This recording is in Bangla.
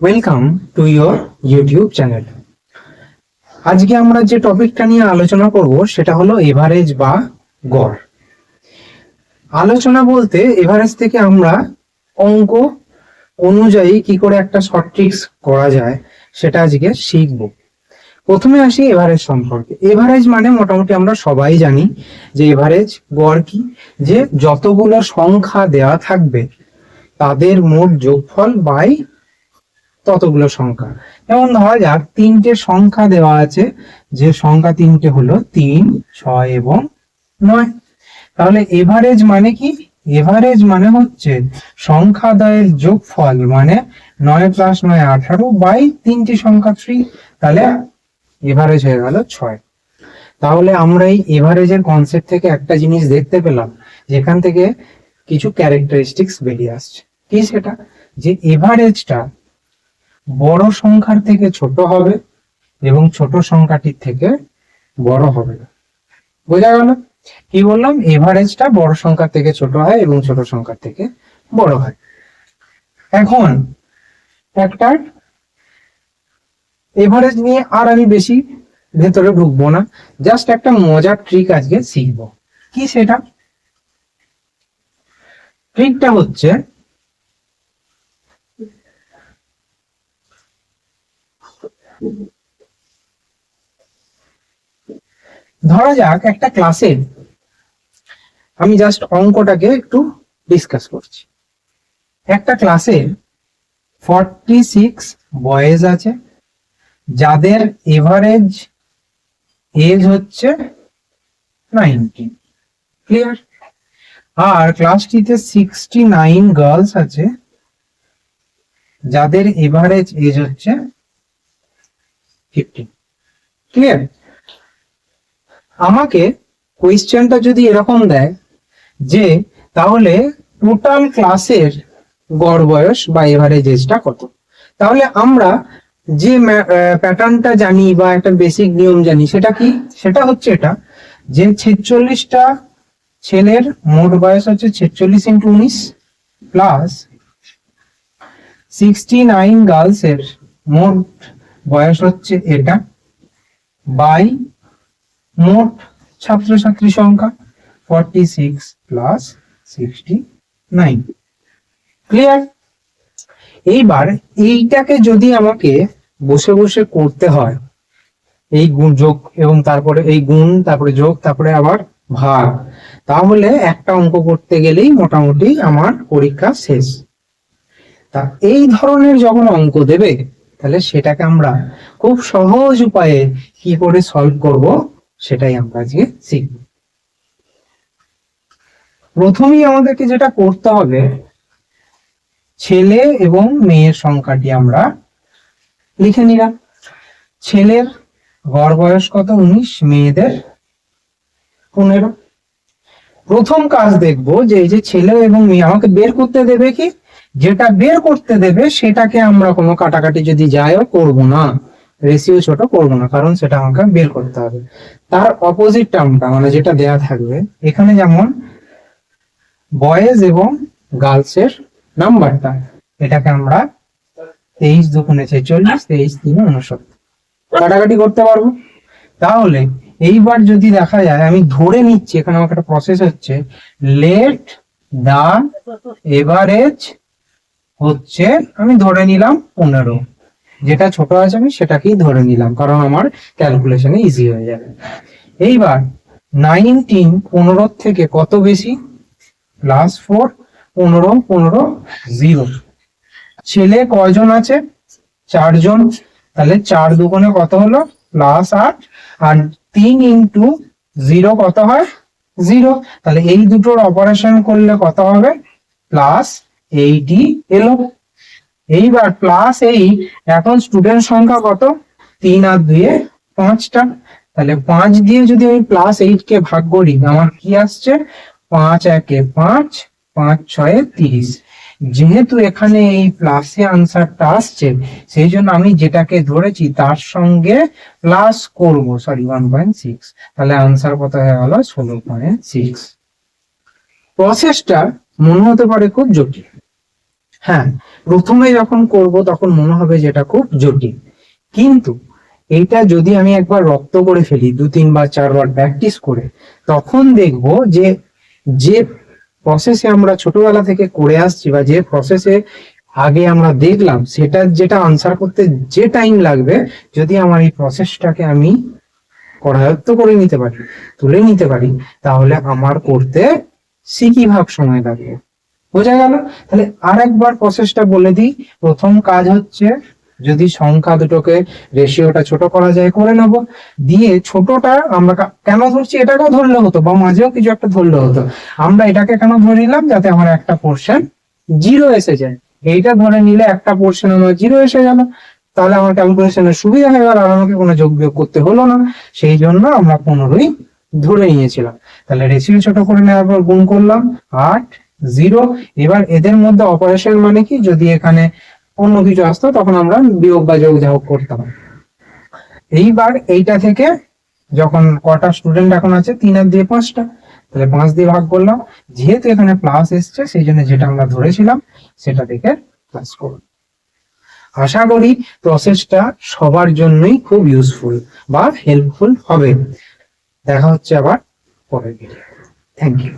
Welcome to your YouTube channel. আজকে আমরা যে টপিকটা নিয়ে আলোচনা করব সেটা হলো এভারেজ বা গড়। আলোচনা বলতে এভারেজ থেকে আমরা অঙ্ক অনুযায়ী কি করে একটা শর্ট ট্রিক্স করা যায় সেটা আজকে শিখব। প্রথমে আসি এভারেজ সম্পর্কে। এভারেজ মানে মোটামুটি আমরা সবাই জানি যে এভারেজ গড় কি, যে যতগুলো সংখ্যা দেওয়া থাকবে তাদের মোট যোগফল বাই ততগুলো সংখ্যা। যেমন ধরা যাক তিনটে সংখ্যা দেওয়া আছে, যে সংখ্যা তিনটে হলো 3, 6 এবং 9। তাহলে এভারেজ মানে কি? এভারেজ মানে হচ্ছে সংখ্যাদ্বয়ের যোগফল, মানে 9 + 9 18 বাই তিনটি সংখ্যা 3। তাহলে এভারেজ হয়ে গেল 6। তাহলে আমরা এই এভারেজের কনসেপ্ট থেকে একটা জিনিস দেখতে পেলাম, যেখান থেকে কিছু ক্যারেক্টারিস্টিক্স বেরিয়ে আসছে। কি সেটা? যে এভারেজটা বড় সংখ্যার থেকে ছোট হবে এবং ছোট সংখ্যাটির থেকে বড় হবে। বোঝা গেল? কি বললাম? এভারেজটা বড় সংখ্যার থেকে ছোট হয় এবং ছোট সংখ্যার থেকে বড় হয়। এখন একটা এভারেজ নিয়ে আর আমি বেশি ভেতরে ঢুকবো না, জাস্ট একটা মজার ট্রিক আজকে শিখবো। কি সেটা? ট্রিকটা হচ্ছে ধরা যাক একটা ক্লাসে আমি জাস্ট অঙ্কটাকে একটু ডিসকাস করছি। একটা ক্লাসে 46 বয়েজ আছে, যাদের এভারেজ এজ হচ্ছে 19। ক্লিয়ার? আর ক্লাসটিতে 69 গার্লস আছে, যাদের এভারেজ এজ হচ্ছে 15। ক্লিয়ার? আমাকে কোয়েশ্চেনটা যদি এরকম দেয় যে তাহলে টোটাল ক্লাসের গড় বয়স বা এভারেজ এজটা কত, তাহলে আমরা যে প্যাটার্নটা জানি বা একটা বেসিক নিয়ম জানি সেটা কি? সেটা হচ্ছে এটা, যে 46টা ছেলের মোট বয়স হচ্ছে 46 × 19 প্লাস 69 গার্লসের মোট বয়স হচ্ছে এটা বাই মোট ছাত্রছাত্রী সংখ্যা 46 + 69। ক্লিয়ার? এইবার এইটাকে যদি আমাকে বসে বসে করতে হয়, এই গুণ যোগ এবং তারপরে এই গুণ, তারপরে যোগ, তারপরে আবার ভাগ, তাহলে একটা অঙ্ক করতে গেলেই মোটামুটি আমার পরীক্ষা শেষ। তা এই ধরনের যখন অঙ্ক দেবে তাহলে সেটাকে আমরা খুব সহজ উপায়ে কি করে সলভ করব সেটাই আমরা আজকে শিখব। প্রথমেই আমাদেরকে যেটা করতে হবে, ছেলে এবং মেয়ের সংখ্যাটি আমরা লিখে নিলাম। ছেলের গড় বয়স কত? 19, মেয়েদের 15। প্রথম কাজ দেখব যে এই যে ছেলে এবং মেয়ে আমাকে বের করতে দেবে, কি যেটা বের করতে দেবে সেটাকে আমরা কোনো কাটাকাটি যদি যায়ও করব না, রেশিও ছোট করব না, কারণ সেটা আমাকে বের করতে হবে। তার অপোজিট টার্মটা মানে যেটা দেয়া থাকবে এখানে, যেমন বয়েজ এবং গার্লসের নাম্বারটা, এটাকে আমরা 23 × 2 = 46, 23 × 3 = 69 কাটাকাটি করতে পারবো। তাহলে এইবার যদি দেখা যায়, আমি ধরে নিচ্ছি এখানে আমার একটা প্রসেস হচ্ছে, লেট দা এভারেজ হচ্ছে, আমি ধরে নিলাম 15, যেটা ছোট আছে আমি সেটাকেই ধরে নিলাম কারণ আমার ক্যালকুলেশনে ইজি হয়ে যাবে। এইবার 19 15 থেকে কত বেশি? +4, 15 15 0। ছেলে কয়জন আছে? 4 জন। তাহলে 4 × 2 = কত হলো? +8। আর 3 × 0 কত হয়? 0। তাহলে এই দুটোর অপারেশন করলে কত হবে? +8 এলো। এইবার +8, এখন স্টুডেন্ট সংখ্যা কত? 3 আর 2 এ 5টা। তাহলে 5 দিয়ে যদি আমি +8 কে ভাগ করি, আমার কি আসছে? 5 × 1 = 5, 5 × 6 = 30। যেহেতু এখানে এই প্লাসে আনসারটা আসছে, সেই জন্য আমি যেটাকে ধরেছি তার সঙ্গে প্লাস করব, 1.6। তাহলে আনসার কত হয়ে গেল? 16.6। প্রসেসটা মনে হতে পারে খুব জটিল, হ্যাঁ, প্রথমে যখন করব তখন মনে হবে যেটা খুব জটিল, কিন্তু এইটা যদি আমি একবার রপ্ত করে ফেলি, 2-3 বার 4 বার প্র্যাকটিস করে, তখন দেখব যে যে প্রসেসে আমরা ছোটবেলা থেকে করে আসছি বা যে প্রসেসে আগে আমরা দেখলাম, সেটা যেটা আনসার করতে যে টাইম লাগবে, যদি আমার এই প্রসেসটাকে আমি করায়ত্ত করে নিতে পারি, তুলে নিতে পারি, তাহলে আমার করতে সিকি ভাগ সময় লাগবে। বোঝা গেল? তাহলে আর একবার প্রসেসটা বলে দিই। প্রথম কাজ হচ্ছে, যদি সংখ্যা দুটোকে রেশিওটা ছোট করা যায় করে নেব, দিয়ে ছোটটা আমরা কেন ধরছি, এটাকেও ধরলে হতো বা মাঝেও কিছু একটা ধরলে হতো, আমরা এটাকে কেন ধরে নিলাম, যাতে আমার একটা পোর্শন জিরো এসে যায়। এইটা ধরে নিলে একটা পোর্শন আমার জিরো এসে গেল, তাহলে আমার ক্যালকুলেশনের সুবিধা হয়ে গেল, আর আমাকে কোনো যোগ বিয়োগ করতে হলো না। সেই জন্য আমরা 15ই ধরে নিয়েছিলাম। তাহলে রেশিও ছোট করে নেওয়ার পর গুণ করলাম 8, 0। এবার এদের মধ্যে অপারেশন মানে কি, যদি এখানে অন্য কিছু আসতো তখন আমরা বিয়োগ বা যোগ যা হোক করতাম। এইবার এইটা থেকে যখন কটা স্টুডেন্ট এখন আছে, 3 আর 2 5টা, তাহলে 5 দিয়ে ভাগ করলাম। যেহেতু এখানে প্লাস এসছে, সেই জন্য যেটা আমরা ধরেছিলাম সেটা থেকে প্লাস করব। আশা করি প্রসেসটা সবার জন্যই খুব ইউজফুল বা হেল্পফুল হবে। দেখা হচ্ছে আবার পরের ভিডিও। Thank you.